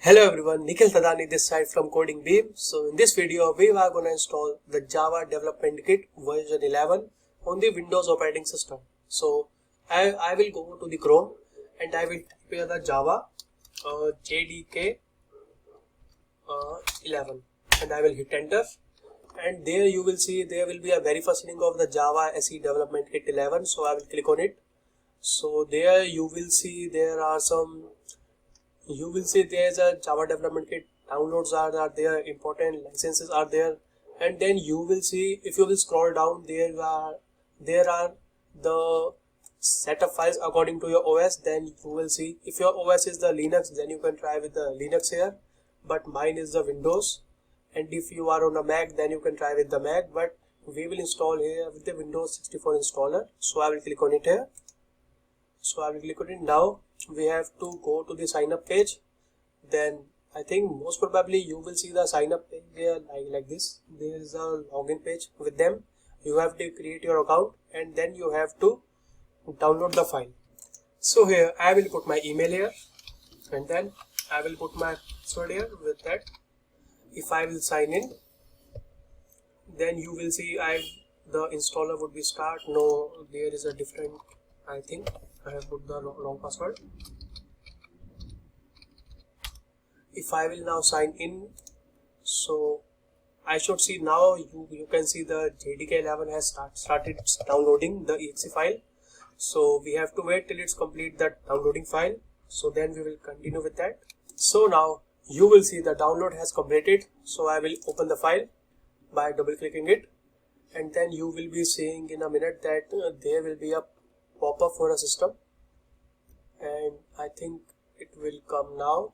Hello everyone, Nikhil Tadani this side from Coding Beam. So in this video we are going to install the Java Development Kit version 11 on the Windows operating system. So I will go to the Chrome and I will type here the Java JDK 11 and I will hit enter, and there you will see there will be a very first link of the Java SE Development Kit 11. So I will click on it. So there you will see there are there's a Java development kit, downloads are there, important licenses are there, and then you will see, if you will scroll down, there are the setup files according to your OS. Then you will see, if your OS is the Linux, then you can try with the Linux here, but mine is the Windows. And if you are on a Mac, then you can try with the Mac, but we will install here with the Windows 64 installer. So I will click on it here. So I will click on it. Now we have to go to the sign up page. Then I think most probably you will see the sign up page here like this. There is a login page with them. You have to create your account and then you have to download the file. So here I will put my email here and then I will put my password here. With that, if I will sign in, then you will see the installer would be start. No, there is a different, I think I have put the wrong password. If I will now sign in, so I should see now, you can see the JDK 11 has started downloading the exe file. So we have to wait till it's complete that downloading file. So then we will continue with that. So now you will see the download has completed. So I will open the file by double clicking it, and then you will be seeing in a minute that there will be a pop-up for a system, and I think it will come now.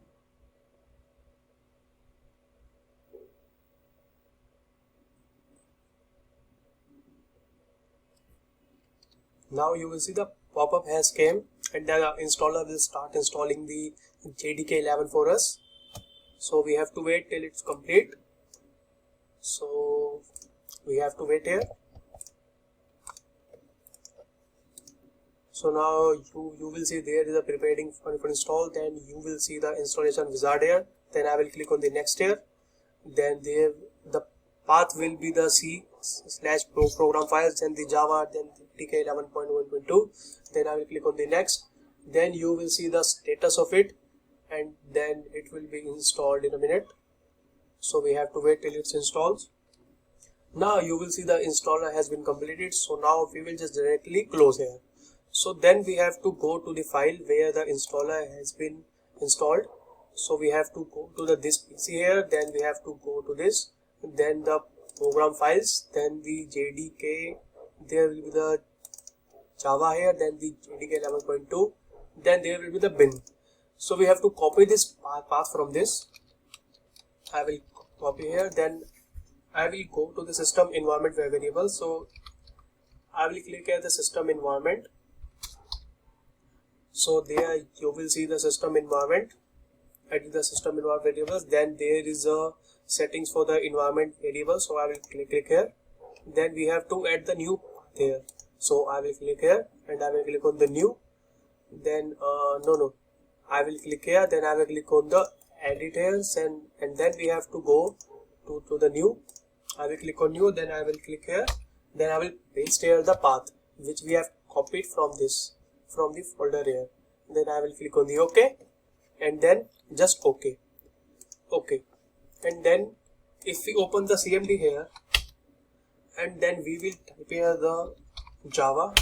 Now you will see the pop-up has came, and the installer will start installing the JDK 11 for us. So we have to wait till it's complete. So we have to wait here. So now you will see there is a preparing for install. Then you will see the installation wizard here. Then I will click on the next here. Then there the path will be the C/program files, then the Java, then the JDK 11.1.2. Then I will click on the next. Then you will see the status of it, and then it will be installed in a minute. So we have to wait till it installs. Now you will see the installer has been completed. So now we will just directly close here. So then we have to go to the file where the installer has been installed. So we have to go to this PC here, then we have to go to this, then the program files, then the JDK, there will be the Java here, then the JDK 11.2, then there will be the bin. So we have to copy this path from this. I will copy here, then I will go to the system environment variable. So I will click at the system environment. So there you will see the system environment. Add the system environment variables. Then there is a settings for the environment variable. So I will click here. Then we have to add the new path here. So I will click here and I will click on the new. Then I will click here. Then I will click on the edit here, and then we have to go to the new. I will click on new. Then I will click here. Then I will paste here the path which we have copied from the folder here. Then I will click on the OK, and then just OK. And then if we open the CMD here, and then we will type here the Java,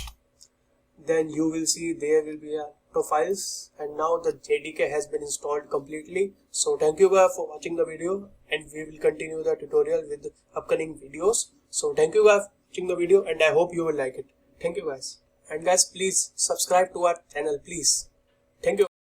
then you will see there will be a files, and now the JDK has been installed completely. So thank you guys for watching the video, and we will continue the tutorial with the upcoming videos. So thank you guys for watching the video, and I hope you will like it. Thank you guys. And guys, please subscribe to our channel, please. Thank you.